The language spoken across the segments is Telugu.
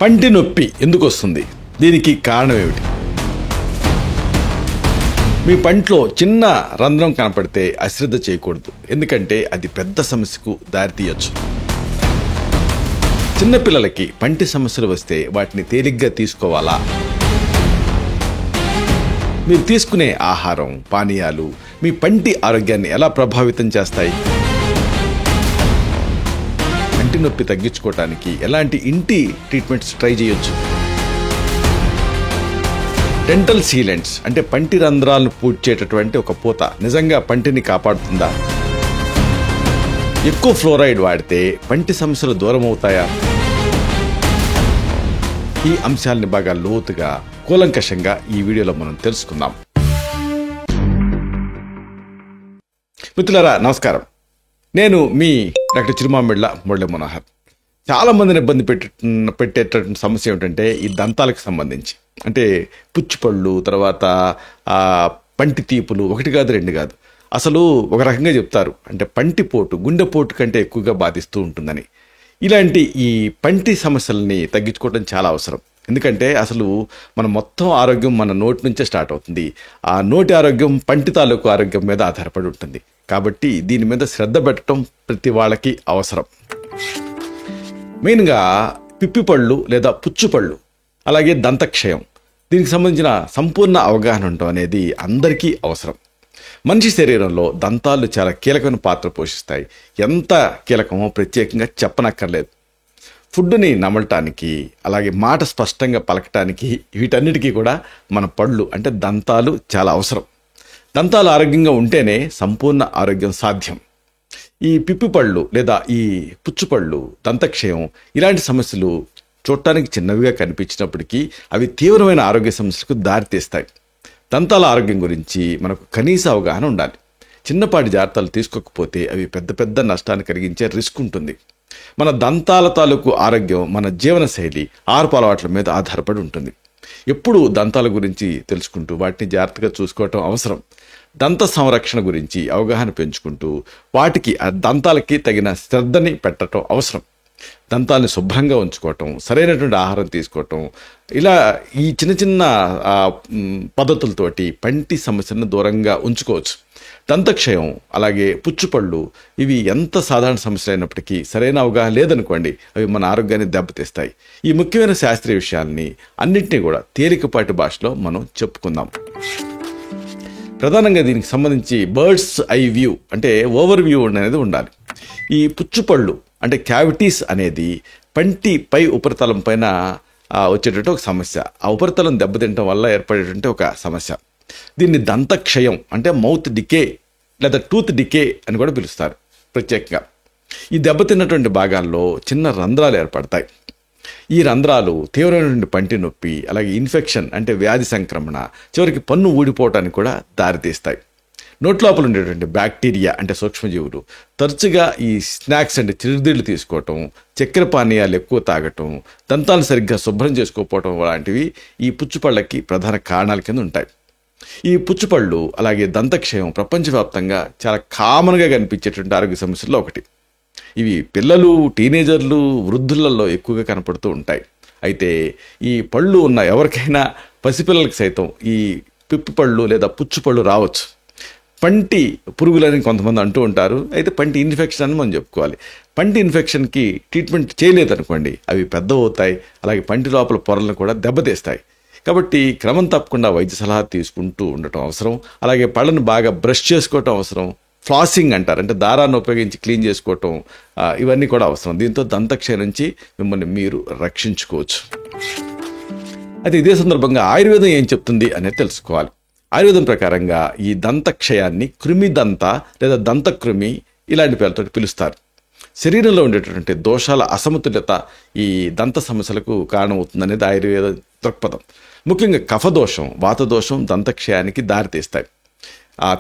పంటి నొప్పి ఎందుకు వస్తుంది? దీనికి కారణం ఏమిటి? మీ పంట్లో చిన్న రంధ్రం కనపడితే అశ్రద్ధ చేయకూడదు, ఎందుకంటే అది పెద్ద సమస్యకు దారితీయచ్చు. చిన్నపిల్లలకి పంటి సమస్యలు వస్తే వాటిని తేలిగ్గా తీసుకోవాలా? మీరు తీసుకునే ఆహారం, పానీయాలు మీ పంటి ఆరోగ్యాన్ని ఎలా ప్రభావితం చేస్తాయి? పంటి నొప్పి తగ్గించుకోవటానికి ఎలాంటి ఇంటి ట్రీట్మెంట్స్ ట్రై చేయొచ్చు? డెంటల్ సీలెంట్స్ అంటే పంటి రంధ్రాలను పూడ్చేటటువంటి ఒక పూత నిజంగా పంటిని కాపాడుతుందా? ఎక్కువ ఫ్లోరైడ్ వాడితే పంటి సమస్యలు దూరం అవుతాయా? ఈ అంశాలని బాగా లోతుగా కూలంకషంగా ఈ వీడియోలో మనం తెలుసుకుందాం. మిత్రులారా నమస్కారం, నేను మీ డాక్టర్ చిరుమామిళ్ళ మురళీ మనోహర్. చాలా మందిని ఇబ్బంది పెట్టేటటువంటి సమస్య ఏమిటంటే ఈ దంతాలకు సంబంధించి, అంటే పుచ్చిపళ్ళు, తర్వాత పంటి తీపులు, ఒకటి కాదు రెండు కాదు, అసలు ఒక రకంగా చెప్తారు అంటే పంటిపోటు గుండెపోటు కంటే ఎక్కువగా బాధిస్తూ ఉంటుందని. ఇలాంటి ఈ పంటి సమస్యలని తగ్గించుకోవడం చాలా అవసరం. ఎందుకంటే అసలు మన మొత్తం ఆరోగ్యం మన నోటి నుంచే స్టార్ట్ అవుతుంది. ఆ నోటి ఆరోగ్యం పంటి తాలూకు ఆరోగ్యం మీద ఆధారపడి ఉంటుంది. కాబట్టి దీని మీద శ్రద్ధ పెట్టడం ప్రతి వాళ్ళకి అవసరం. మెయిన్గా పిప్పిపళ్ళు లేదా పుచ్చుపళ్ళు, అలాగే దంతక్షయం, దీనికి సంబంధించిన సంపూర్ణ అవగాహన ఉండడం అనేది అందరికీ అవసరం. మనిషి శరీరంలో దంతాలు చాలా కీలకమైన పాత్ర పోషిస్తాయి. ఎంత కీలకమో ప్రత్యేకంగా చెప్పనక్కర్లేదు. ఫుడ్ని నమలటానికి, అలాగే మాట స్పష్టంగా పలకటానికి, వీటన్నిటికీ కూడా మన పళ్ళు అంటే దంతాలు చాలా అవసరం. దంతాలు ఆరోగ్యంగా ఉంటేనే సంపూర్ణ ఆరోగ్యం సాధ్యం. ఈ పిప్పిపళ్ళు లేదా ఈ పుచ్చుపళ్ళు, దంతక్షయం ఇలాంటి సమస్యలు చూడటానికి చిన్నవిగా కనిపించినప్పటికీ అవి తీవ్రమైన ఆరోగ్య సమస్యలకు దారితీస్తాయి. దంతాల ఆరోగ్యం గురించి మనకు కనీస అవగాహన ఉండాలి. చిన్నపాటి జాగ్రత్తలు తీసుకోకపోతే అవి పెద్ద పెద్ద నష్టాన్ని కలిగించే రిస్క్ ఉంటుంది. మన దంతాల తాలూకు ఆరోగ్యం మన జీవనశైలి, ఆహారపు అలవాట్ల మీద ఆధారపడి ఉంటుంది. ఎప్పుడు దంతాల గురించి తెలుసుకుంటూ వాటిని జాగ్రత్తగా చూసుకోవటం అవసరం. దంత సంరక్షణ గురించి అవగాహన పెంచుకుంటూ వాటికి ఆ దంతాలకి తగిన శ్రద్ధని పెట్టడం అవసరం. దంతాలని శుభ్రంగా ఉంచుకోవటం, సరైనటువంటి ఆహారం తీసుకోవటం, ఇలా ఈ చిన్న చిన్న పద్ధతులతోటి పంటి సమస్యను దూరంగా ఉంచుకోవచ్చు. దంతక్షయం అలాగే పుచ్చుపళ్ళు ఇవి ఎంత సాధారణ సమస్యలు అయినప్పటికీ సరైన అవగాహన లేదనుకోండి, అవి మన ఆరోగ్యాన్ని దెబ్బతీస్తాయి. ఈ ముఖ్యమైన శాస్త్రీయ విషయాల్ని అన్నింటినీ కూడా తేలికపాటి భాషలో మనం చెప్పుకుందాం. ప్రధానంగా దీనికి సంబంధించి బర్డ్స్ ఐ వ్యూ అంటే ఓవర్ వ్యూ అనేది ఉండాలి. ఈ పుచ్చుపళ్ళు అంటే క్యావిటీస్ అనేది పంటి పై ఉపరితలం పైన వచ్చేటట్టు ఒక సమస్య. ఆ ఉపరితలం దెబ్బతింటం వల్ల ఏర్పడేటువంటి ఒక సమస్య. దీన్ని దంతక్షయం అంటే మౌత్ డికే లేదా టూత్ డికే అని కూడా పిలుస్తారు ప్రత్యేకంగా. ఈ దెబ్బతిన్నటువంటి భాగాల్లో చిన్న రంధ్రాలు ఏర్పడతాయి. ఈ రంధ్రాలు తీవ్రమైనటువంటి పంటి నొప్పి, అలాగే ఇన్ఫెక్షన్ అంటే వ్యాధి సంక్రమణ, చివరికి పన్ను ఊడిపోవటానికి కూడా దారితీస్తాయి. నోట్లోపల ఉండేటువంటి బ్యాక్టీరియా అంటే సూక్ష్మజీవులు తరచుగా ఈ స్నాక్స్ అంటే చిరుతిళ్ళు తీసుకోవటం, చక్కెర పానీయాలు ఎక్కువ తాగటం, దంతాలు సరిగ్గా శుభ్రం చేసుకోకపోవటం లాంటివి ఈ పుచ్చుపళ్ళకి ప్రధాన కారణాల కింద ఉంటాయి. ఈ పుచ్చుపళ్ళు అలాగే దంతక్షయం ప్రపంచవ్యాప్తంగా చాలా కామన్గా కనిపించేటువంటి ఆరోగ్య సమస్యల్లో ఒకటి. ఇవి పిల్లలు, టీనేజర్లు, వృద్ధులలో ఎక్కువగా కనపడుతూ ఉంటాయి. అయితే ఈ పళ్ళు ఉన్న ఎవరికైనా, పసిపిల్లలకి సైతం ఈ పిప్పిపళ్ళు లేదా పుచ్చుపళ్ళు రావచ్చు. పంటి పురుగులని కొంతమంది అంటూ ఉంటారు. అయితే పంటి ఇన్ఫెక్షన్ అని మనం చెప్పుకోవాలి. పంటి ఇన్ఫెక్షన్కి ట్రీట్మెంట్ చేయలేదనుకోండి, అవి పెద్ద అవుతాయి, అలాగే పంటి లోపల పొరలను కూడా దెబ్బతీస్తాయి. కాబట్టి క్రమం తప్పకుండా వైద్య సలహా తీసుకుంటూ ఉండటం అవసరం. అలాగే పళ్ళను బాగా బ్రష్ చేసుకోవటం అవసరం. ఫ్లాసింగ్ అంటారు, అంటే దారాన్ని ఉపయోగించి క్లీన్ చేసుకోవటం, ఇవన్నీ కూడా అవసరం. దీంతో దంతక్షయం నుంచి మిమ్మల్ని మీరు రక్షించుకోవచ్చు. అయితే ఇదే సందర్భంగా ఆయుర్వేదం ఏం చెప్తుంది అనేది తెలుసుకోవాలి. ఆయుర్వేదం ప్రకారంగా ఈ దంతక్షయాన్ని కృమి దంత లేదా దంతకృమి ఇలాంటి పేర్లతో పిలుస్తారు. శరీరంలో ఉండేటటువంటి దోషాల అసమతుల్యత ఈ దంత సమస్యలకు కారణమవుతుందనేది ఆయుర్వేద దృక్పథం. ముఖ్యంగా కఫదోషం, వాతదోషం దంతక్షయానికి దారితీస్తాయి.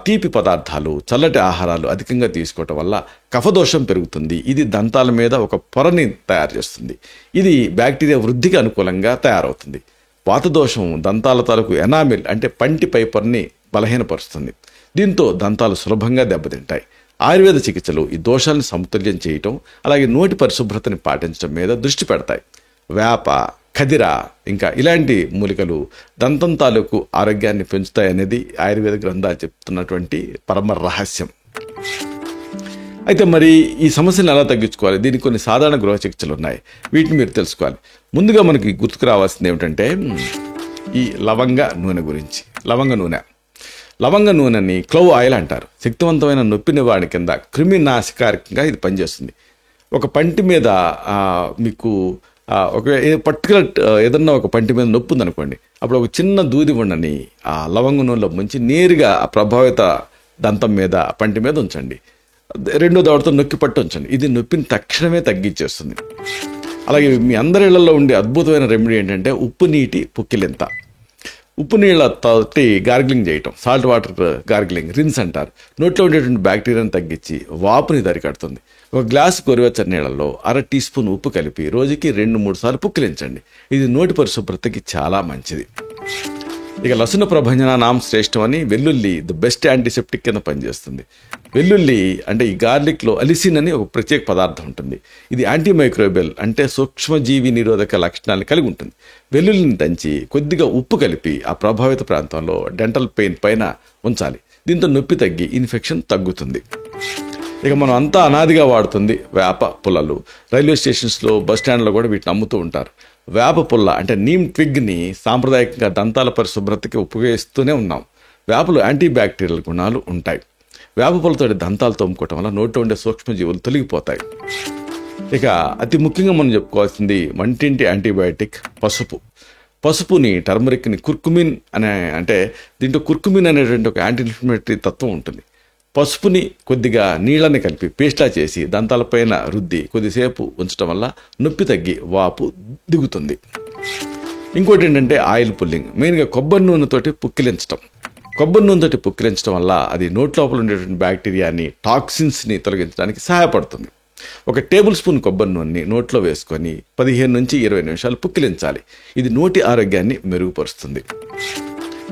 తీపి పదార్థాలు, చల్లటి ఆహారాలు అధికంగా తీసుకోవటం వల్ల కఫదోషం పెరుగుతుంది. ఇది దంతాల మీద ఒక పొరని తయారు చేస్తుంది. ఇది బ్యాక్టీరియా వృద్ధికి అనుకూలంగా తయారవుతుంది. వాతదోషం దంతాల తాలూకు ఎనామిల్ అంటే పంటి పై పొరని బలహీనపరుస్తుంది. దీంతో దంతాలు సులభంగా దెబ్బతింటాయి. ఆయుర్వేద చికిత్సలు ఈ దోషాలను సమతుల్యం చేయటం, అలాగే నోటి పరిశుభ్రతని పాటించడం మీద దృష్టి పెడతాయి. వేప, ఖదిర ఇంకా ఇలాంటి మూలికలు దంతం తాలూకు ఆరోగ్యాన్ని పెంచుతాయనేది ఆయుర్వేద గ్రంథాలు చెప్తున్నటువంటి పరమ రహస్యం. అయితే మరి ఈ సమస్యను ఎలా తగ్గించుకోవాలి? దీనికి కొన్ని సాధారణ గృహ చికిత్సలు ఉన్నాయి, వీటిని మీరు తెలుసుకోవాలి. ముందుగా మనకి గుర్తుకు రావాల్సింది ఏమిటంటే ఈ లవంగ నూనె గురించి. లవంగ నూనెని క్లవ్ ఆయిల్ అంటారు. శక్తివంతమైన నొప్పి నివారణ కింద క్రిమినాశకారకంగా ఇది పనిచేస్తుంది. ఒక పంటి మీద మీకు ఒక పర్టికులర్ ఏదన్నా ఒక పంటి మీద నొప్పి ఉందనుకోండి, అప్పుడు ఒక చిన్న దూది ఉండని ఆ లవంగ నూనెలో ముంచి నేరుగా ఆ ప్రభావిత దంతం మీద పంటి మీద ఉంచండి. రెండో దవడతో నొక్కి పట్టు ఉంచండి. ఇది నొప్పిని తక్షణమే తగ్గించేస్తుంది. అలాగే మీ అందరి ఇళ్లలో ఉండే అద్భుతమైన రెమెడీ ఏంటంటే ఉప్పు నీటి పుక్కిలింత. ఉప్పు నీళ్ళతోటి గార్గిలింగ్ చేయటం, సాల్ట్ వాటర్ గార్గిలింగ్, రిన్స్ అంటారు. నోట్లో ఉండేటువంటి బ్యాక్టీరియాను తగ్గించి వాపుని దరికడుతుంది. ఒక గ్లాసు గోరువెచ్చని నీళ్ళలో 1/2 టీ స్పూన్ ఉప్పు కలిపి రోజుకి 2-3 సార్లు పుక్కిలించండి. ఇది నోటి పరిశుభ్రతకి చాలా మంచిది. ఇక లసున ప్రభంజనానాం శ్రేష్టం అని వెల్లుల్లి ది బెస్ట్ యాంటీసెప్టిక్ కింద పనిచేస్తుంది. వెల్లుల్లి అంటే ఈ గార్లిక్లో అలిసిన్ అని ఒక ప్రత్యేక పదార్థం ఉంటుంది. ఇది యాంటీమైక్రోబియల్ అంటే సూక్ష్మజీవి నిరోధక లక్షణాలను కలిగి ఉంటుంది. వెల్లుల్లిని దంచి కొద్దిగా ఉప్పు కలిపి ఆ ప్రభావిత ప్రాంతంలో డెంటల్ పెయిన్ పైన ఉంచాలి. దీంతో నొప్పి తగ్గి ఇన్ఫెక్షన్ తగ్గుతుంది. ఇక మనం అంతా అనాదిగా వాడుతుంది వేప పుల్లలు. రైల్వే స్టేషన్స్లో, బస్ స్టాండ్లో కూడా వీటిని అమ్ముతూ ఉంటారు. వేప పుల్ల అంటే నీమ్ ట్విగ్ని సాంప్రదాయకంగా దంతాల పరిశుభ్రతకి ఉపయోగిస్తూనే ఉన్నాం. వేపలు యాంటీబ్యాక్టీరియల్ గుణాలు ఉంటాయి. వేప పుల్లతో దంతాలు తోముకోవటం వల్ల నోట్లో ఉండే సూక్ష్మజీవులు తొలగిపోతాయి. ఇక అతి ముఖ్యంగా మనం చెప్పుకోవాల్సింది వంటింటి యాంటీబయాటిక్ పసుపుని, టర్మరిక్ని, కుర్కుమిన్ అంటే దీంట్లో కుర్కుమిన్ అనేటువంటి ఒక యాంటీ ఇన్ఫ్లమేటరీ తత్వం ఉంటుంది. పసుపుని కొద్దిగా నీళ్ళని కలిపి పేస్ట్లా చేసి దంతాలపైన రుద్ది కొద్దిసేపు ఉంచడం వల్ల నొప్పి తగ్గి వాపు దిగుతుంది. ఇంకోటి ఏంటంటే ఆయిల్ పుల్లింగ్, మెయిన్గా కొబ్బరి నూనెతోటి పుక్కిలించడం. కొబ్బరి నూనెతోటి పుక్కిలించడం వల్ల అది నోటి లోపల ఉండేటువంటి బ్యాక్టీరియాని, టాక్సిన్స్ని తొలగించడానికి సహాయపడుతుంది. 1 టేబుల్ స్పూన్ కొబ్బరి నూనెని నోట్లో వేసుకొని 15-20 నిమిషాలు పుక్కిలించాలి. ఇది నోటి ఆరోగ్యాన్ని మెరుగుపరుస్తుంది.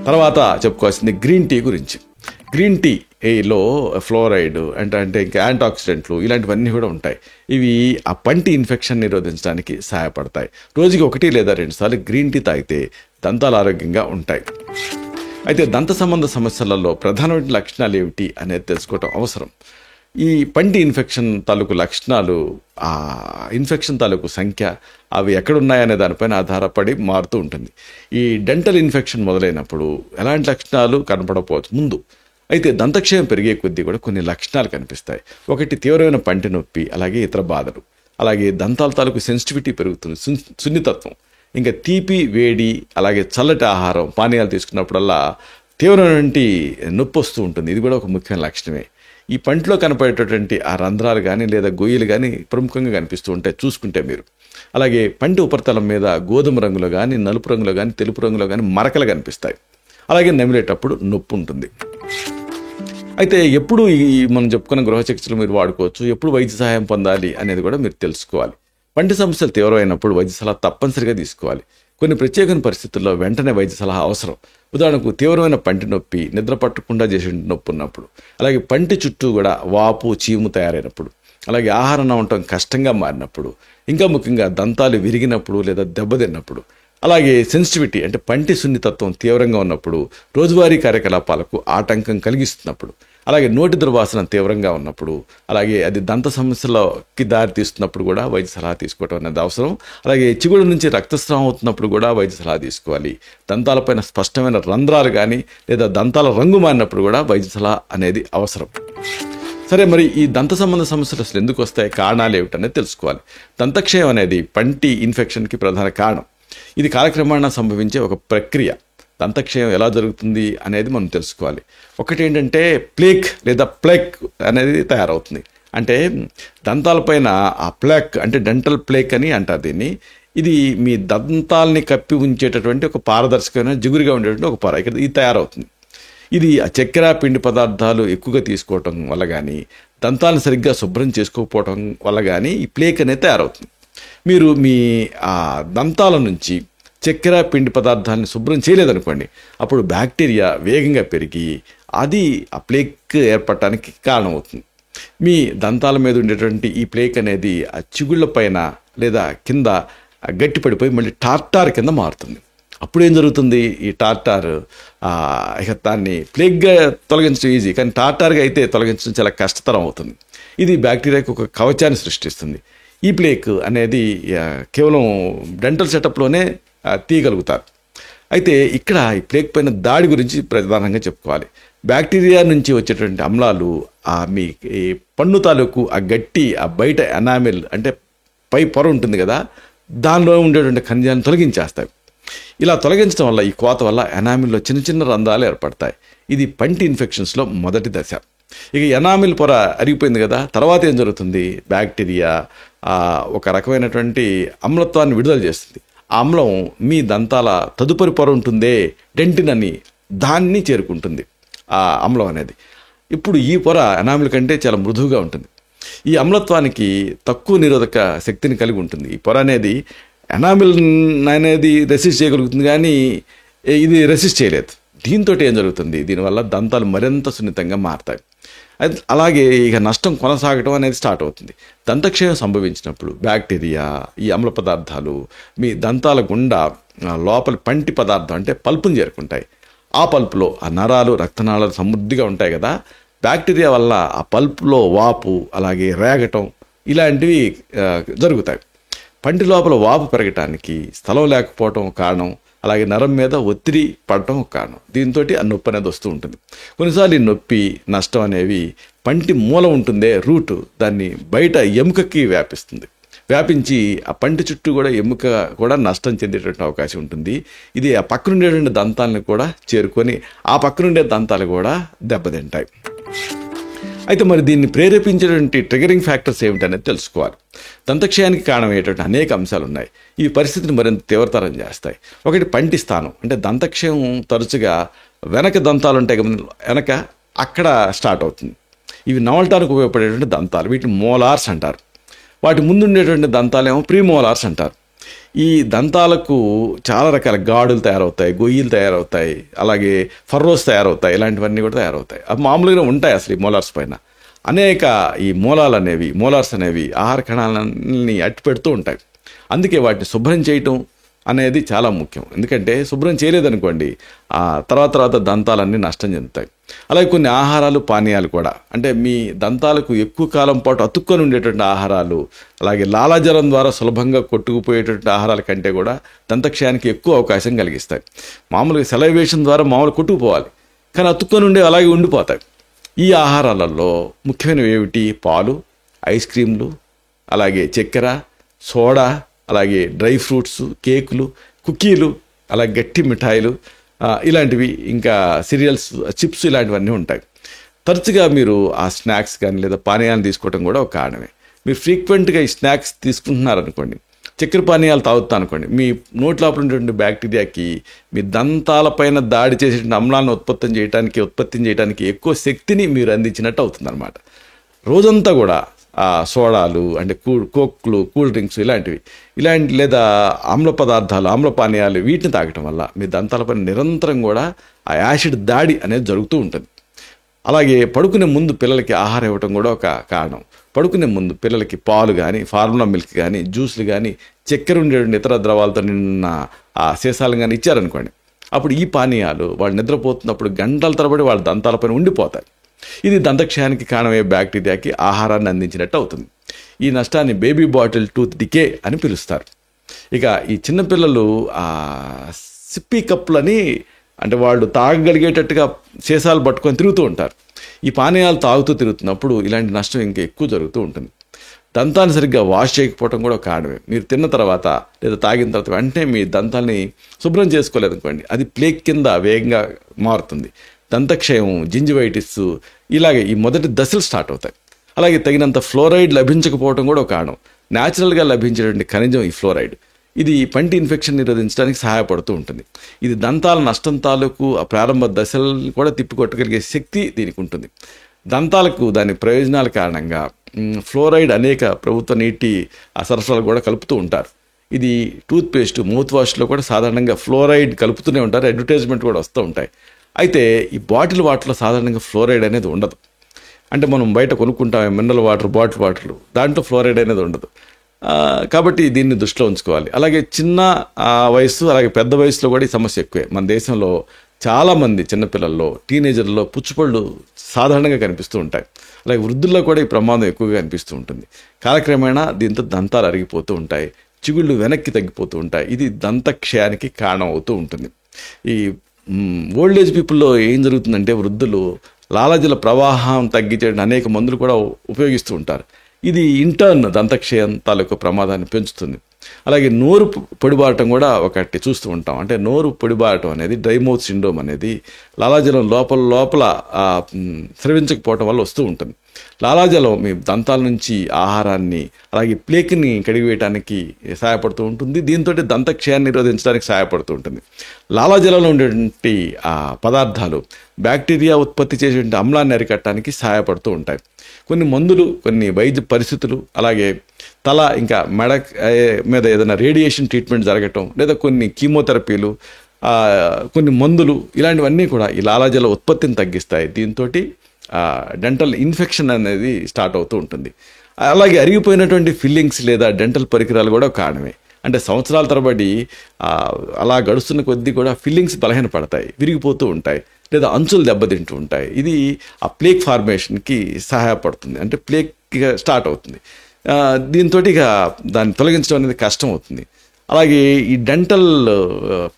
తర్వాత చెప్పుకోవాల్సింది గ్రీన్ టీ గురించి. గ్రీన్ టీలో ఫ్లోరైడ్ అంటే ఇంకా యాంటాక్సిడెంట్లు ఇలాంటివన్నీ కూడా ఉంటాయి. ఇవి ఆ పంటి ఇన్ఫెక్షన్ నిరోధించడానికి సహాయపడతాయి. రోజుకి 1 లేదా 2 సార్లు గ్రీన్ టీ తాగితే దంతాలు ఆరోగ్యంగా ఉంటాయి. అయితే దంత సంబంధ సమస్యలలో ప్రధానమైన లక్షణాలు ఏమిటి అనేది తెలుసుకోవటం అవసరం. ఈ పంటి ఇన్ఫెక్షన్ తాలూకు లక్షణాలు, ఆ ఇన్ఫెక్షన్ తాలూకు సంఖ్య, అవి ఎక్కడున్నాయనే దానిపైన ఆధారపడి మారుతూ ఉంటుంది. ఈ డెంటల్ ఇన్ఫెక్షన్ మొదలైనప్పుడు ఎలాంటి లక్షణాలు కనపడకపోవచ్చు ముందు. అయితే దంతక్షయం పెరిగే కొద్దీ కూడా కొన్ని లక్షణాలు కనిపిస్తాయి. ఒకటి తీవ్రమైన పంటి నొప్పి, అలాగే ఇతర బాధలు, అలాగే దంతాల తాలూకు సెన్సిటివిటీ పెరుగుతుంది, సున్నితత్వం, ఇంకా తీపి, వేడి, అలాగే చల్లటి ఆహారం పానీయాలు తీసుకున్నప్పుడల్లా తీవ్రమైన నొప్పి వస్తూ ఉంటుంది. ఇది కూడా ఒక ముఖ్యమైన లక్షణమే. ఈ పంటిలో కనపడేటటువంటి ఆ రంధ్రాలు కానీ లేదా గొయ్యలు కానీ ప్రముఖంగా కనిపిస్తూ ఉంటాయి చూసుకుంటే మీరు. అలాగే పంటి ఉపరితలం మీద గోధుమ రంగులో కానీ, నలుపు రంగులో కానీ, తెలుపు రంగులో కానీ మరకలు కనిపిస్తాయి. అలాగే నమిలేటప్పుడు నొప్పి ఉంటుంది. అయితే ఎప్పుడు మనం చెప్పుకున్న గృహ చికిత్సలు మీరు వాడుకోవచ్చు, ఎప్పుడు వైద్య సహాయం పొందాలి అనేది కూడా మీరు తెలుసుకోవాలి. పంటి సమస్యలు తీవ్రమైనప్పుడు వైద్య సలహా తప్పనిసరిగా తీసుకోవాలి. కొన్ని ప్రత్యేకమైన పరిస్థితుల్లో వెంటనే వైద్య సలహా అవసరం. ఉదాహరణకు తీవ్రమైన పంటి నొప్పి, నిద్ర పట్టకుండా చేసే నొప్పి ఉన్నప్పుడు, అలాగే పంటి చుట్టూ కూడా వాపు, చీము తయారైనప్పుడు, అలాగే ఆహారం ఉండటం కష్టంగా మారినప్పుడు, ఇంకా ముఖ్యంగా దంతాలు విరిగినప్పుడు లేదా దెబ్బతిన్నప్పుడు, అలాగే సెన్సిటివిటీ అంటే పంటి సున్నితత్వం తీవ్రంగా ఉన్నప్పుడు, రోజువారీ కార్యకలాపాలకు ఆటంకం కలిగిస్తున్నప్పుడు, అలాగే నోటి దుర్వాసన తీవ్రంగా ఉన్నప్పుడు, అలాగే అది దంత సమస్యలకి దారి తీస్తున్నప్పుడు కూడా వైద్య సలహా తీసుకోవడం అనేది అవసరం. అలాగే చిగుడు నుంచి రక్తస్రావం అవుతున్నప్పుడు కూడా వైద్య సలహా తీసుకోవాలి. దంతాలపైన స్పష్టమైన రంధ్రాలు కానీ లేదా దంతాల రంగు మారినప్పుడు కూడా వైద్య సలహా అనేది అవసరం. సరే, మరి ఈ దంత సంబంధ సమస్యలు అసలు ఎందుకు వస్తాయి, కారణాలు ఏమిటనేది తెలుసుకోవాలి. దంతక్షయం అనేది పంటి ఇన్ఫెక్షన్కి ప్రధాన కారణం. ఇది కాలక్రమేణా సంభవించే ఒక ప్రక్రియ. దంతక్షయం ఎలా జరుగుతుంది అనేది మనం తెలుసుకోవాలి. ఒకటి ఏంటంటే ప్లేక్ లేదా ప్లేక్ అనేది తయారవుతుంది. అంటే దంతాలపైన ఆ ప్లేక్ అంటే డెంటల్ ప్లేక్ అని అంటారు దీన్ని. ఇది మీ దంతాలని కప్పి ఉంచేటటువంటి ఒక పారదర్శకమైన జిగురుగా ఉండేటువంటి ఒక పొర ఇక్కడ ఇది తయారవుతుంది. ఇది ఆ చక్కెర, పిండి పదార్థాలు ఎక్కువగా తీసుకోవటం వల్ల కానీ, దంతాలను సరిగ్గా శుభ్రం చేసుకోకపోవటం వల్ల కానీ ఈ ప్లేక్ అనేది తయారవుతుంది. మీరు మీ ఆ దంతాల నుంచి చక్కెర, పిండి పదార్థాలను శుభ్రం చేయలేదనుకోండి, అప్పుడు బ్యాక్టీరియా వేగంగా పెరిగి అది ఆ ప్లేక్ ఏర్పడటానికి కారణమవుతుంది. మీ దంతాల మీద ఉండేటువంటి ఈ ప్లేక్ అనేది ఆ చిగుళ్ళ పైన లేదా కింద గట్టిపడిపోయి మళ్ళీ టార్టార్ కింద మారుతుంది. అప్పుడు ఏం జరుగుతుంది, ఈ టార్టార్ ఇక దాన్ని ప్లేగ్గా తొలగించడం ఈజీ, కానీ టార్టార్గా అయితే తొలగించడం చాలా కష్టతరం అవుతుంది. ఇది బ్యాక్టీరియాకి ఒక కవచాన్ని సృష్టిస్తుంది. ఈ ప్లేగ్ అనేది కేవలం డెంటల్ సెటప్లోనే తీయగలుగుతారు. అయితే ఇక్కడ ఈ ప్లేగ్ పైన దాడి గురించి ప్రధానంగా చెప్పుకోవాలి. బ్యాక్టీరియా నుంచి వచ్చేటువంటి అమ్లాలు మీ ఈ పన్ను తాలూకు ఆ గట్టి ఆ బయట ఎనామిల్ అంటే పై పొర ఉంటుంది కదా, దానిలో ఉండేటువంటి ఖనిజాలను తొలగించేస్తాయి. ఇలా తొలగించడం వల్ల ఈ కోత వల్ల ఎనామిల్లో చిన్న చిన్న రంధ్రాలు ఏర్పడతాయి. ఇది పంటి ఇన్ఫెక్షన్స్లో మొదటి దశ. ఇక ఎనామిల్ పొర అరిగిపోయింది కదా, తర్వాత ఏం జరుగుతుంది, బ్యాక్టీరియా ఒక రకమైనటువంటి అమ్లత్వాన్ని విడుదల చేస్తుంది. ఆ అమ్లం మీ దంతాల తదుపరి పొర ఉంటుందే డెంటిన్ అని, దాన్ని చేరుకుంటుంది ఆ అమ్లం అనేది. ఇప్పుడు ఈ పొర ఎనామిల్ కంటే చాలా మృదువుగా ఉంటుంది. ఈ అమ్లత్వానికి తక్కువ నిరోధక శక్తిని కలిగి ఉంటుంది. ఈ పొర అనేది ఎనామిల్ అనేది రెసిస్ట్ చేయగలుగుతుంది, కానీ ఇది రెసిస్ట్ చేయలేదు. దీంతో ఏం జరుగుతుంది, దీనివల్ల దంతాలు మరింత సున్నితంగా మారుతాయి. అలాగే ఇక నష్టం కొనసాగటం అనేది స్టార్ట్ అవుతుంది. దంతక్షయం సంభవించినప్పుడు బ్యాక్టీరియా ఈ అమ్ల పదార్థాలు మీ దంతాల గుండా లోపలి పంటి పదార్థం అంటే పల్పుని చేరుకుంటాయి. ఆ పల్పులో ఆ నరాలు రక్తనాళాలు సమృద్ధిగా ఉంటాయి కదా, బ్యాక్టీరియా వల్ల ఆ పల్పులో వాపు అలాగే రేగటం ఇలాంటివి జరుగుతాయి. పంటి లోపల వాపు పెరగటానికి స్థలం లేకపోవటం కారణం, అలాగే నరం మీద ఒత్తిడి పడటం ఒక కారణం. దీంతో ఆ నొప్పి అనేది వస్తూ ఉంటుంది. కొన్నిసార్లు ఈ నొప్పి నష్టం అనేవి పంటి మూల ఉంటుందే రూట్, దాన్ని బయట ఎముకకి వ్యాపించి ఆ పంటి చుట్టూ కూడా ఎముక కూడా నష్టం చెందేటువంటి అవకాశం ఉంటుంది. ఇది ఆ పక్కనుండేటువంటి దంతాలను కూడా చేరుకొని ఆ పక్కనుండే దంతాలు కూడా దెబ్బతింటాయి. అయితే మరి దీన్ని ప్రేరేపించేటువంటి ట్రిగరింగ్ ఫ్యాక్టర్స్ ఏమిటనేది తెలుసుకోవాలి. దంతక్షయానికి కారణమయ్యేటువంటి అనేక అంశాలు ఉన్నాయి. ఈ పరిస్థితిని మరింత తీవ్రతరం చేస్తాయి. ఒకటి పంటి స్థానం, అంటే దంతక్షయం తరచుగా వెనక దంతాలు ఉంటాయి కదా, వెనక అక్కడ స్టార్ట్ అవుతుంది. ఇవి నవలటానికి ఉపయోగపడేటువంటి దంతాలు, వీటిని మోలార్స్ అంటారు. వాటి ముందు ఉండేటువంటి దంతాలేమో ప్రీమోలార్స్ అంటారు. ఈ దంతాలకు చాలా రకాల గాడులు తయారవుతాయి, గొయ్యిలు తయారవుతాయి, అలాగే ఫర్రోస్ తయారవుతాయి, ఇలాంటివన్నీ కూడా తయారవుతాయి. అవి మామూలుగా ఉంటాయి అసలు ఈ మోలార్స్ పైన. అనేక ఈ మోలార్స్ అనేవి ఆహార కణాలని అట్టి పెడుతూ ఉంటాయి. అందుకే వాటిని శుభ్రం చేయటం అనేది చాలా ముఖ్యం. ఎందుకంటే శుభ్రం చేయలేదనుకోండి తర్వాత దంతాలన్నీ నష్టం చెందుతాయి. అలాగే కొన్ని ఆహారాలు పానీయాలు కూడా, అంటే మీ దంతాలకు ఎక్కువ కాలం పాటు అతుక్కొని ఉండేటువంటి ఆహారాలు, అలాగే లాలాజలం ద్వారా సులభంగా కొట్టుకుపోయేటువంటి ఆహారాల కంటే కూడా దంతక్షయానికి ఎక్కువ అవకాశం కలిగిస్తాయి. మామూలుగా సెలైవేషన్ ద్వారా మామూలు కొట్టుకుపోవాలి, కానీ అతుక్కొని ఉండే అలాగే ఉండిపోతాయి. ఈ ఆహారాలలో ముఖ్యమైనవి ఏమిటి, పాలు, ఐస్ క్రీమ్లు, అలాగే చక్కెర, సోడా, అలాగే డ్రై ఫ్రూట్స్, కేకులు, కుకీలు, అలాగే గట్టి మిఠాయిలు ఇలాంటివి, ఇంకా సీరియల్స్, చిప్స్ ఇలాంటివన్నీ ఉంటాయి. తరచుగా మీరు ఆ స్నాక్స్ కానీ లేదా పానీయాలు తీసుకోవడం కూడా ఒక కారణమే. మీరు ఫ్రీక్వెంట్గా ఈ స్నాక్స్ తీసుకుంటున్నారనుకోండి, చక్కెర పానీయాలు తాగుతా అనుకోండి, మీ నోటి లోపల ఉన్నటువంటి బ్యాక్టీరియాకి మీ దంతాలపైన దాడి చేసేటువంటి అమ్లాలను ఉత్పత్తి చేయడానికి ఎక్కువ శక్తిని మీరు అందించినట్టు అవుతుందన్నమాట. రోజంతా కూడా ఆ సోడాలు అంటే కోక్లు, కూల్ డ్రింక్స్ ఇలాంటి లేదా ఆమ్ల పదార్థాలు, ఆమ్ల పానీయాలు వీటిని తాగటం వల్ల మీ దంతాలపై నిరంతరం కూడా ఆ యాసిడ్ దాడి అనేది జరుగుతూ ఉంటుంది. అలాగే పడుకునే ముందు పిల్లలకి ఆహారం ఇవ్వటం కూడా ఒక కారణం. పడుకునే ముందు పిల్లలకి పాలు కానీ, ఫార్ములా మిల్క్ కానీ, జ్యూస్లు కానీ, చక్కెర ఉండేటువంటి ఇతర ద్రవాలతో నిన్న ఆ సీసాలు కానీ ఇచ్చారనుకోండి, అప్పుడు ఈ పానీయాలు వాళ్ళు నిద్రపోతున్నప్పుడు గంటల తరబడి వాళ్ళ దంతాలపైన ఉండిపోతాయి. ఇది దంతక్షయానికి కారణమయ్యే బ్యాక్టీరియాకి ఆహారాన్ని అందించినట్టు అవుతుంది. ఈ నష్టాన్ని బేబీ బాటిల్ టూత్ డికే అని పిలుస్తారు. ఇక ఈ చిన్నపిల్లలు సిప్పీ కప్పులని, అంటే వాళ్ళు తాగగలిగేటట్టుగా సీసాలు పట్టుకొని తిరుగుతూ ఉంటారు. ఈ పానీయాలు తాగుతూ తిరుగుతున్నప్పుడు ఇలాంటి నష్టం ఇంకా ఎక్కువ జరుగుతూ ఉంటుంది. దంతాన్ని సరిగ్గా వాష్ చేయకపోవడం కూడా ఒక కారణమే. మీరు తిన్న తర్వాత లేదా తాగిన తర్వాత వెంటనే మీ దంతాన్ని శుభ్రం చేసుకోలేదనుకోండి, అది ప్లేగ్ కింద వేగంగా మారుతుంది. దంతక్షయం, జింజివైటిస్ ఇలాగే ఈ మొదటి దశలు స్టార్ట్ అవుతాయి. అలాగే తగినంత ఫ్లోరైడ్ లభించకపోవడం కూడా ఒక కారణం. న్యాచురల్గా లభించేటువంటి ఖనిజం ఈ ఫ్లోరైడ్. ఇది పంటి ఇన్ఫెక్షన్ నిరోధించడానికి సహాయపడుతూ ఉంటుంది. ఇది దంతాల నష్టం తాలూకు ఆ ప్రారంభ దశలను కూడా తిప్పికొట్టగలిగే శక్తి దీనికి ఉంటుంది. దంతాలకు దాని ప్రయోజనాల కారణంగా ఫ్లోరైడ్ అనేక ప్రభుత్వ నీటి సరఫరాలు కూడా కలుపుతూ ఉంటారు. ఇది టూత్పేస్ట్, మౌత్ వాష్లో కూడా సాధారణంగా ఫ్లోరైడ్ కలుపుతూనే ఉంటారు. అడ్వర్టైజ్మెంట్ కూడా వస్తూ ఉంటాయి. అయితే ఈ బాటిల్ వాటర్లో సాధారణంగా ఫ్లోరైడ్ అనేది ఉండదు. అంటే మనం బయట కొనుక్కుంటాం మినరల్ వాటర్, బాటిల్ వాటర్లు, దాంట్లో ఫ్లోరైడ్ అనేది ఉండదు. కాబట్టి దీన్ని దృష్టిలో ఉంచుకోవాలి. అలాగే చిన్న వయసు అలాగే పెద్ద వయసులో కూడా ఈ సమస్య ఎక్కువే. మన దేశంలో చాలామంది చిన్నపిల్లల్లో టీనేజర్లో పుచ్చుపళ్ళు సాధారణంగా కనిపిస్తూ ఉంటాయి. అలాగే వృద్ధుల్లో కూడా ఈ ప్రమాదం ఎక్కువగా కనిపిస్తూ ఉంటుంది. కాలక్రమేణా దీంతో దంతాలు అరిగిపోతూ ఉంటాయి, చిగుళ్ళు వెనక్కి తగ్గిపోతూ ఉంటాయి. ఇది దంతక్షయానికి కారణం అవుతూ ఉంటుంది. ఈ ఓల్డ్ ఏజ్ పీపుల్లో ఏం జరుగుతుందంటే వృద్ధులు లాలాజల ప్రవాహం తగ్గించే అనేక మందులు కూడా ఉపయోగిస్తూ ఉంటారు. ఇది ఇంటర్న్ దంతక్షయం తాలూకు ప్రమాదాన్ని పెంచుతుంది. అలాగే నోరు పొడిబారటం కూడా ఒకటి చూస్తూ ఉంటాం. అంటే నోరు పొడిబారటం అనేది డ్రై మౌత్ సిండ్రోమ్ అనేది లాలాజలం లోపల స్రవించకపోవటం వల్ల వస్తూ ఉంటుంది. లాలాజలం మీ దంతాల నుంచి ఆహారాన్ని అలాగే ప్లేక్ని కడిగివేయడానికి సహాయపడుతూ ఉంటుంది. దీంతో దంతక్షయాన్ని నిరోధించడానికి సహాయపడుతూ ఉంటుంది. లాలాజలంలో ఉండేటువంటి పదార్థాలు బ్యాక్టీరియా ఉత్పత్తి చేసేటువంటి అమ్లాన్ని అరికట్టడానికి సహాయపడుతూ ఉంటాయి. కొన్ని మందులు, కొన్ని వైద్య పరిస్థితులు, అలాగే తల ఇంకా మెడ మీద ఏదైనా రేడియేషన్ ట్రీట్మెంట్ జరగటం, లేదా కొన్ని కీమోథెరపీలు, కొన్ని మందులు, ఇలాంటివన్నీ కూడా ఈ లాలాజల ఉత్పత్తిని తగ్గిస్తాయి. దీంతో డెంటల్ ఇన్ఫెక్షన్ అనేది స్టార్ట్ అవుతూ ఉంటుంది. అలాగే అరిగిపోయినటువంటి ఫిల్లింగ్స్ లేదా డెంటల్ పరికరాలు కూడా కారణమే. అంటే సంవత్సరాల తరబడి అలా గడుస్తున్న కొద్దీ కూడా ఫిల్లింగ్స్ బలహీనపడతాయి, విరిగిపోతూ ఉంటాయి, లేదా అంచులు దెబ్బతింటూ ఉంటాయి. ఇది ఆ ప్లేక్ ఫార్మేషన్కి సహాయపడుతుంది. అంటే ప్లేక్ స్టార్ట్ అవుతుంది. దీంతో ఇక దాన్ని తొలగించడం అనేది కష్టం అవుతుంది. అలాగే ఈ డెంటల్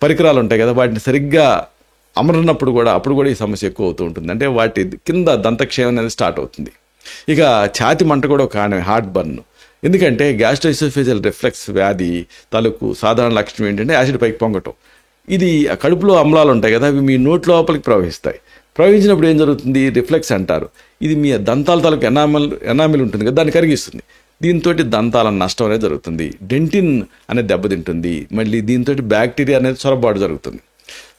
పరికరాలు ఉంటాయి కదా, వాటిని సరిగ్గా అమరినప్పుడు కూడా అప్పుడు కూడా ఈ సమస్య ఎక్కువ అవుతూ ఉంటుంది. అంటే వాటి కింద దంతక్షయం అనేది స్టార్ట్ అవుతుంది. ఇక ఛాతి మంట కూడా ఒక కారణమే, హార్ట్ బర్న్. ఎందుకంటే గ్యాస్ట్రోఎసోఫేజియల్ రిఫ్లెక్స్ వ్యాధి తాలూకు సాధారణ లక్షణం ఏంటంటే యాసిడ్ పైకి పొంగటం. ఇది కడుపులో అమ్లాలు ఉంటాయి కదా, అవి మీ నోటి లోపలికి ప్రవహిస్తాయి. ప్రవహించినప్పుడు ఏం జరుగుతుంది, రిఫ్లెక్స్ అంటారు. ఇది మీ దంతాల తాలూకు ఎనామిల్ ఉంటుంది కదా, దాన్ని కరిగిస్తుంది. దీంతో దంతాల నష్టం అనేది జరుగుతుంది. డెంటిన్ అనేది దెబ్బతింటుంది. మళ్ళీ దీంతో బ్యాక్టీరియా అనేది చొరబాటు జరుగుతుంది.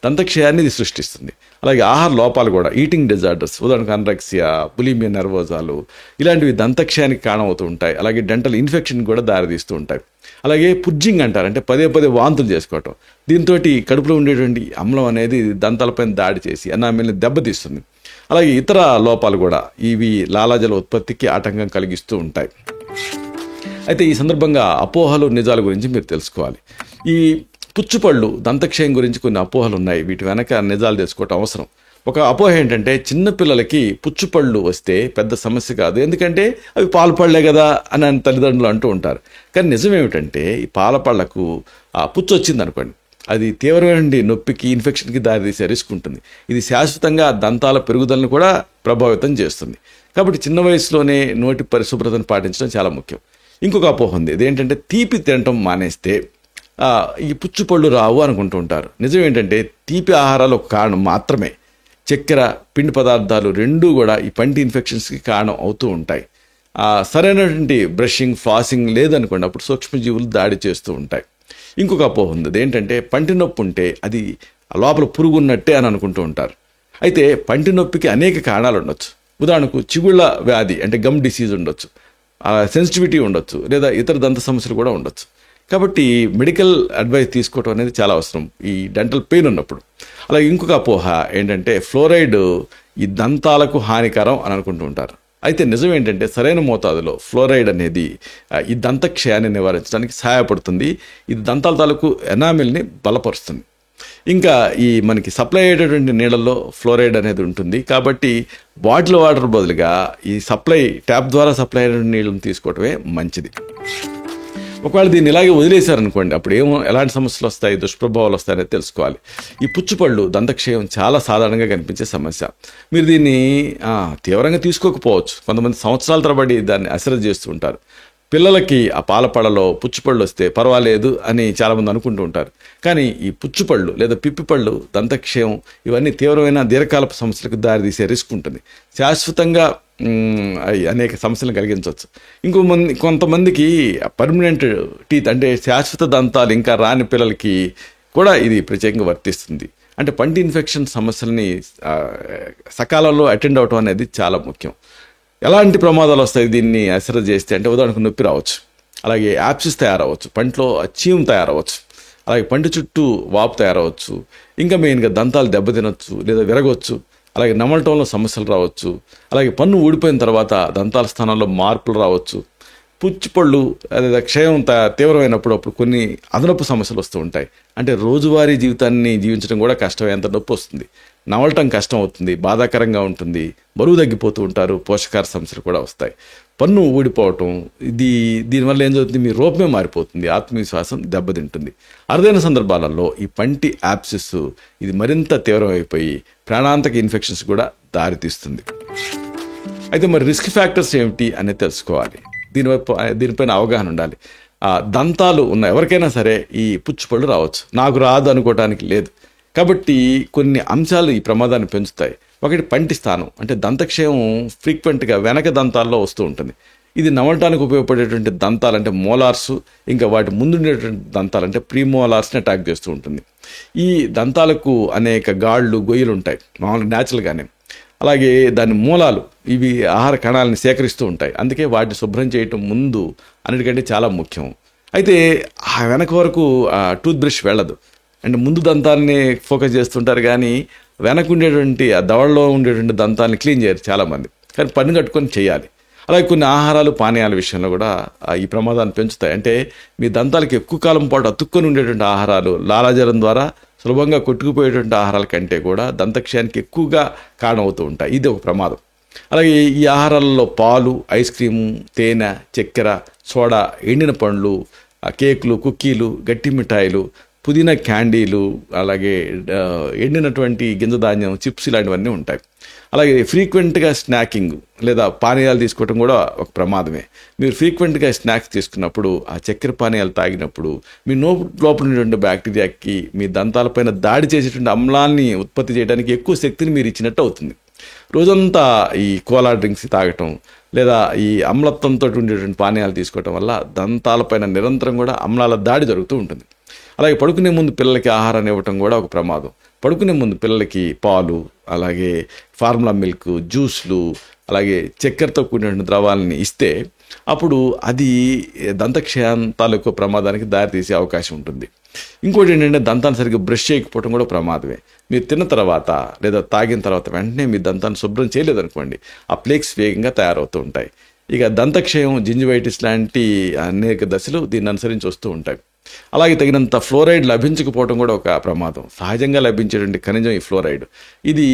దంతక్షయాన్ని ఇది సృష్టిస్తుంది. అలాగే ఆహార లోపాలు కూడా, ఈటింగ్ డిజార్డర్స్, ఉదాహరణకు అనరెక్సియా, బులిమియా నెర్వోజాలు, ఇలాంటివి దంతక్షయానికి కారణమవుతూ ఉంటాయి. అలాగే డెంటల్ ఇన్ఫెక్షన్ కూడా దారితీస్తూ ఉంటాయి. అలాగే పుడ్జింగ్ అంటారు, అంటే పదే వాంతులు చేసుకోవటం. దీంతో కడుపులో ఉండేటువంటి అమ్లం అనేది దంతాలపైన దాడి చేసి ఎనామిల్ని దెబ్బతీస్తుంది. అలాగే ఇతర లోపాలు కూడా ఇవి లాలాజల ఉత్పత్తికి ఆటంకం కలిగిస్తూ ఉంటాయి. అయితే ఈ సందర్భంగా అపోహలు, నిజాల గురించి మీరు తెలుసుకోవాలి. ఈ పుచ్చుపళ్ళు, దంతక్షయం గురించి కొన్ని అపోహలు ఉన్నాయి. వీటి వెనక నిజాలు తెలుసుకోవటం అవసరం. ఒక అపోహ ఏంటంటే చిన్నపిల్లలకి పుచ్చుపళ్ళు వస్తే పెద్ద సమస్య కాదు, ఎందుకంటే అవి పాలపళ్ళే కదా అని తల్లిదండ్రులు అంటూ ఉంటారు. కానీ నిజం ఏమిటంటే ఈ పాలపళ్లకు పుచ్చు వచ్చింది అనుకోండి, అది తీవ్రమైన నొప్పికి, ఇన్ఫెక్షన్కి దారితీసే రిస్క్ ఉంటుంది. ఇది శాశ్వతంగా దంతాల పెరుగుదలను కూడా ప్రభావితం చేస్తుంది. కాబట్టి చిన్న వయసులోనే నోటి పరిశుభ్రతను పాటించడం చాలా ముఖ్యం. ఇంకొక అపోహ ఉంది, ఇదేంటంటే తీపి తినటం మానేస్తే ఈ పుచ్చుపళ్ళు రావు అనుకుంటూ ఉంటారు. నిజం ఏంటంటే తీపి ఆహారాలు ఒక కారణం మాత్రమే. చక్కెర, పిండి పదార్థాలు రెండూ కూడా ఈ పంటి ఇన్ఫెక్షన్స్కి కారణం అవుతూ ఉంటాయి. సరైనటువంటి బ్రషింగ్, ఫ్లాసింగ్ లేదనుకోండి, అప్పుడు సూక్ష్మజీవులు దాడి చేస్తూ ఉంటాయి. ఇంకొక అపోహ ఉంది, అదేంటంటే పంటి నొప్పి ఉంటే అది లోపల పురుగు ఉన్నట్టే అని అనుకుంటూ ఉంటారు. అయితే పంటి నొప్పికి అనేక కారణాలు ఉండొచ్చు. ఉదాహరణకు చిగుళ్ళ వ్యాధి అంటే గమ్ డిసీజ్ ఉండొచ్చు, సెన్సిటివిటీ ఉండొచ్చు, లేదా ఇతర దంత సమస్యలు కూడా ఉండొచ్చు. కాబట్టి మెడికల్ అడ్వైస్ తీసుకోవడం అనేది చాలా అవసరం ఈ డెంటల్ పెయిన్ ఉన్నప్పుడు. అలాగే ఇంకొక అపోహ ఏంటంటే ఫ్లోరైడ్ ఈ దంతాలకు హానికరం అని అనుకుంటూ ఉంటారు. అయితే నిజం ఏంటంటే సరైన మోతాదులో ఫ్లోరైడ్ అనేది ఈ దంతక్షయాన్ని నివారించడానికి సహాయపడుతుంది. ఇది దంతాల తాలూకు ఎనామిల్ని బలపరుస్తుంది. ఇంకా ఈ మనకి సప్లై అయ్యేటటువంటి నీళ్ళల్లో ఫ్లోరైడ్ అనేది ఉంటుంది. కాబట్టి బాటిల్ వాటర్ బదులుగా ఈ ట్యాప్ ద్వారా సప్లై అయ్యేటువంటి నీళ్ళని తీసుకోవటమే మంచిది. ఒకవేళ దీన్ని ఇలాగే వదిలేశారనుకోండి, అప్పుడు ఎలాంటి సమస్యలు వస్తాయి, దుష్ప్రభావాలు వస్తాయనేది తెలుసుకోవాలి. ఈ పుచ్చుపళ్ళు, దంతక్షయం చాలా సాధారణంగా కనిపించే సమస్య. మీరు దీన్ని తీవ్రంగా తీసుకోకపోవచ్చు. కొంతమంది సంవత్సరాల తరబడి దాన్ని అశ్రద్ధ చేస్తూ ఉంటారు. పిల్లలకి ఆ పాలపళ్ళలో పుచ్చుపళ్ళు వస్తే పర్వాలేదు అని చాలామంది అనుకుంటూ ఉంటారు. కానీ ఈ పుచ్చుపళ్ళు లేదా పిప్పిపళ్ళు, దంతక్షయం ఇవన్నీ తీవ్రమైన దీర్ఘకాలపు సమస్యలకు దారితీసే రిస్క్ ఉంటుంది. శాశ్వతంగా అనేక సమస్యలను కలిగించవచ్చు. కొంతమందికి పర్మనెంట్ టీత్ అంటే శాశ్వత దంతాలు ఇంకా రాని పిల్లలకి కూడా ఇది ప్రత్యేకంగా వర్తిస్తుంది. అంటే పంటి ఇన్ఫెక్షన్ సమస్యలని సకాలంలో అటెండ్ అవటం అనేది చాలా ముఖ్యం. ఎలాంటి ప్రమాదాలు వస్తాయి దీన్ని అశ్రద్ధ చేస్తే అంటే, ఉదాహరణకు నొప్పి రావచ్చు, అలాగే యాప్సిస్ తయారవచ్చు, పంటిలో చీము తయారవచ్చు, అలాగే పంటి చుట్టూ వాపు తయారవచ్చు, ఇంకా మెయిన్గా దంతాలు దెబ్బతినొచ్చు లేదా విరగవచ్చు, అలాగే నమలటంలో సమస్యలు రావచ్చు, అలాగే పన్ను ఊడిపోయిన తర్వాత దంతాల స్థానంలో మార్పులు రావచ్చు, పుచ్చిపళ్ళు అదే క్షయం తీవ్రమైనప్పుడు అప్పుడు కొన్ని అదనపు సమస్యలు వస్తూ ఉంటాయి. అంటే రోజువారీ జీవితాన్ని జీవించడం కూడా కష్టం, ఎంత నొప్పి వస్తుంది, నవలటం కష్టం అవుతుంది, బాధాకరంగా ఉంటుంది, బరువు తగ్గిపోతూ ఉంటారు, పోషకాహార సమస్యలు కూడా వస్తాయి. పన్ను ఊడిపోవటం, దీనివల్ల ఏం జరుగుతుంది, మీ రూపమే మారిపోతుంది, ఆత్మవిశ్వాసం దెబ్బతింటుంది. అరుదైన సందర్భాలలో ఈ పంటి యాప్సిస్ ఇది మరింత తీవ్రమైపోయి ప్రాణాంతక ఇన్ఫెక్షన్స్ కూడా దారితీస్తుంది. అయితే మరి రిస్క్ ఫ్యాక్టర్స్ ఏమిటి అనేది తెలుసుకోవాలి. దీనిపైన అవగాహన ఉండాలి. దంతాలు ఉన్న ఎవరికైనా సరే ఈ పుచ్చిపళ్ళు రావచ్చు, నాకు రాదు అనుకోవటానికి లేదు. కాబట్టి కొన్ని అంశాలు ఈ ప్రమాదాన్ని పెంచుతాయి. ఒకటి పంటి స్థానం, అంటే దంతక్షయం ఫ్రీక్వెంట్గా వెనక దంతాల్లో వస్తూ ఉంటుంది. ఇది నమలటానికి ఉపయోగపడేటువంటి దంతాలు అంటే మోలార్స్, ఇంకా వాటి ముందుండేటువంటి దంతాలు అంటే ప్రీమోలార్స్ని అటాక్ చేస్తూ ఉంటుంది. ఈ దంతాలకు అనేక గాళ్ళు గొయ్యలు ఉంటాయి మామూలుగా న్యాచురల్గానే. అలాగే దాని మూలాలు ఇవి ఆహార కణాలని సేకరిస్తూ ఉంటాయి. అందుకే వాటిని శుభ్రం చేయటం ముందు అన్నిటికంటే చాలా ముఖ్యం. అయితే ఆ వెనక వరకు టూత్ బ్రష్ వెళ్ళదు, అంటే ముందు దంతాలని ఫోకస్ చేస్తుంటారు కానీ వెనక ఉండేటువంటి ఆ దవడలో ఉండేటువంటి దంతాన్ని క్లీన్ చేయరు చాలామంది. కానీ పన్ను కట్టుకొని చేయాలి. అలాగే కొన్ని ఆహారాలు పానీయాల విషయంలో కూడా ఈ ప్రమాదాన్ని పెంచుతాయి. అంటే మీ దంతాలకు ఎక్కువ కాలం పాటు అతుక్కొని ఉండేటువంటి ఆహారాలు లాలాజలం ద్వారా సులభంగా కొట్టుకుపోయేటువంటి ఆహారాల కంటే కూడా దంతక్షయానికి ఎక్కువగా కారణమవుతూ ఉంటాయి. ఇది ఒక ప్రమాదం. అలాగే ఈ ఆహారాలలో పాలు, ఐస్ క్రీము, తేనె, చక్కెర, సోడా, ఎండిన పండ్లు, కేకులు, కుక్కీలు, గట్టి మిఠాయిలు, పుదీనా క్యాండీలు, అలాగే ఎండినటువంటి గింజధాన్యం, చిప్స్ ఇలాంటివన్నీ ఉంటాయి. అలాగే ఫ్రీక్వెంట్గా స్నాకింగ్ లేదా పానీయాలు తీసుకోవటం కూడా ఒక ప్రమాదమే. మీరు ఫ్రీక్వెంట్గా స్నాక్స్ తీసుకున్నప్పుడు, ఆ చక్కెర పానీయాలు తాగినప్పుడు మీ లోపల ఉన్నటువంటి బ్యాక్టీరియాకి మీ దంతాలపైన దాడి చేసేటువంటి అమ్లాన్ని ఉత్పత్తి చేయడానికి ఎక్కువ శక్తిని మీరు ఇచ్చినట్టు అవుతుంది. రోజంతా ఈ కోలా డ్రింక్స్ తాగటం లేదా ఈ అమ్లత్వంతో ఉండేటువంటి పానీయాలు తీసుకోవటం వల్ల దంతాలపైన నిరంతరం కూడా అమ్లాల దాడి జరుగుతూ ఉంటుంది. అలాగే పడుకునే ముందు పిల్లలకి ఆహారాన్ని ఇవ్వటం కూడా ఒక ప్రమాదం. పడుకునే ముందు పిల్లలకి పాలు, అలాగే ఫార్ములా మిల్క్, జ్యూస్లు, అలాగే చక్కెరతో కూడిన ద్రవాలని ఇస్తే అప్పుడు అది దంతక్షయాంతాలు ఎక్కువ ప్రమాదానికి దారితీసే అవకాశం ఉంటుంది. ఇంకోటి ఏంటంటే దంతాన్ని సరిగ్గా బ్రష్ చేయకపోవడం కూడా ప్రమాదమే. మీరు తిన్న తర్వాత లేదా తాగిన తర్వాత వెంటనే మీ దంతాన్ని శుభ్రం చేయలేదనుకోండి, ఆ ప్లేక్స్ వేగంగా తయారవుతూ ఉంటాయి. ఇక దంతక్షయం, జింజివైటిస్ లాంటి అనేక దశలు దీన్ని అనుసరించి వస్తూ ఉంటాయి. అలాగే తగినంత ఫ్లోరైడ్ లభించకపోవడం కూడా ఒక ప్రమాదం. సహజంగా లభించేటువంటి ఖనిజం ఈ ఫ్లోరైడ్. ఇది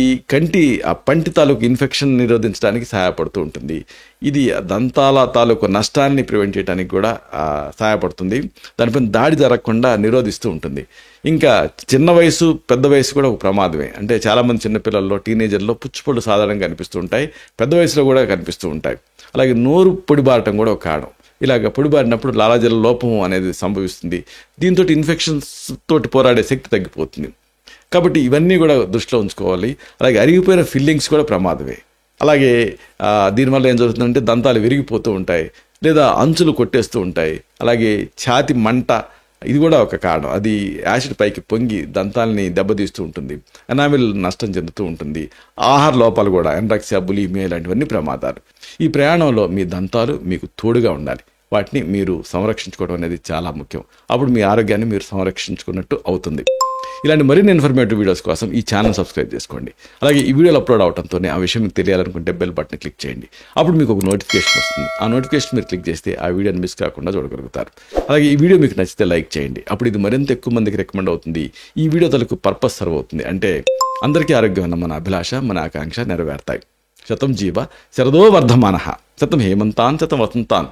పంటి తాలూకు ఇన్ఫెక్షన్ నిరోధించడానికి సహాయపడుతూ ఉంటుంది. ఇది దంతాల తాలూకు నష్టాన్ని ప్రివెంట్ చేయడానికి కూడా సహాయపడుతుంది. దానిపైన దాడి జరగకుండా నిరోధిస్తూ ఉంటుంది. ఇంకా చిన్న వయసు, పెద్ద వయసు కూడా ఒక ప్రమాదమే. అంటే చాలామంది చిన్నపిల్లల్లో, టీనేజర్లో పుచ్చిపళ్ళు సాధారణంగా కనిపిస్తూ ఉంటాయి, పెద్ద వయసులో కూడా కనిపిస్తూ ఉంటాయి. అలాగే నోరు పొడిబారటం కూడా ఒక కారణం. ఇలాగ పొడిబారినప్పుడు లాలాజల లోపం అనేది సంభవిస్తుంది. దీంతో ఇన్ఫెక్షన్స్ తోటి పోరాడే శక్తి తగ్గిపోతుంది. కాబట్టి ఇవన్నీ కూడా దృష్టిలో ఉంచుకోవాలి. అలాగే అరిగిపోయిన ఫిల్లింగ్స్ కూడా ప్రమాదమే. అలాగే దీనివల్ల ఏం జరుగుతుందంటే దంతాలు విరిగిపోతూ ఉంటాయి లేదా అంచులు కొట్టేస్తూ ఉంటాయి. అలాగే ఛాతి మంట, ఇది కూడా ఒక కారణం. అది యాసిడ్ పైకి పొంగి దంతాలని దెబ్బతీస్తూ ఉంటుంది, ఎనామిల్ నష్టం చెందుతూ ఉంటుంది. ఆహార లోపాలు కూడా, ఎన్రాక్సియా, బులిమియా ఇలాంటివన్నీ ప్రమాదాలు. ఈ ప్రయాణంలో మీ దంతాలు మీకు తోడుగా ఉండాలి. వాటిని మీరు సంరక్షించుకోవడం అనేది చాలా ముఖ్యం. అప్పుడు మీ ఆరోగ్యాన్ని మీరు సంరక్షించుకున్నట్టు అవుతుంది. ఇలాంటి మరిన్ని ఇన్ఫర్మేటివ్ వీడియోస్ కోసం ఈ ఛానల్ సబ్స్క్రైబ్ చేసుకోండి. అలాగే ఈ వీడియోలు అప్లోడ్ అవడంతోనే ఆ విషయం మీకు తెలియాలనుకుంటే బెల్ బటన్ క్లిక్ చేయండి. అప్పుడు మీకు ఒక నోటిఫికేషన్ వస్తుంది. ఆ నోటిఫికేషన్ మీరు క్లిక్ చేస్తే ఆ వీడియోని మిస్ కాకుండా చూడగలుగుతారు. అలాగే ఈ వీడియో మీకు నచ్చితే లైక్ చేయండి. అప్పుడు ఇది మరింత ఎక్కువ మందికి రికమెండ్ అవుతుంది. ఈ వీడియో తలకు పర్పస్ సర్వ్ అవుతుంది. అంటే అందరికీ ఆరోగ్యం అన్న మన అభిలాష, మన ఆకాంక్ష నెరవేరుతాయి. శతం జీవ శరదో వర్ధమానః, శతం హేమంతాన్ శతం వసంతాన్.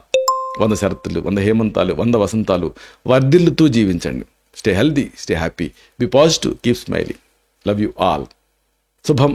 100 శరత్తులు, 100 హేమంతాలు, 100 వసంతాలు వర్ధిల్లుతూ జీవించండి. Stay healthy, stay happy, be positive, keep smiling. Love you all. శుభం.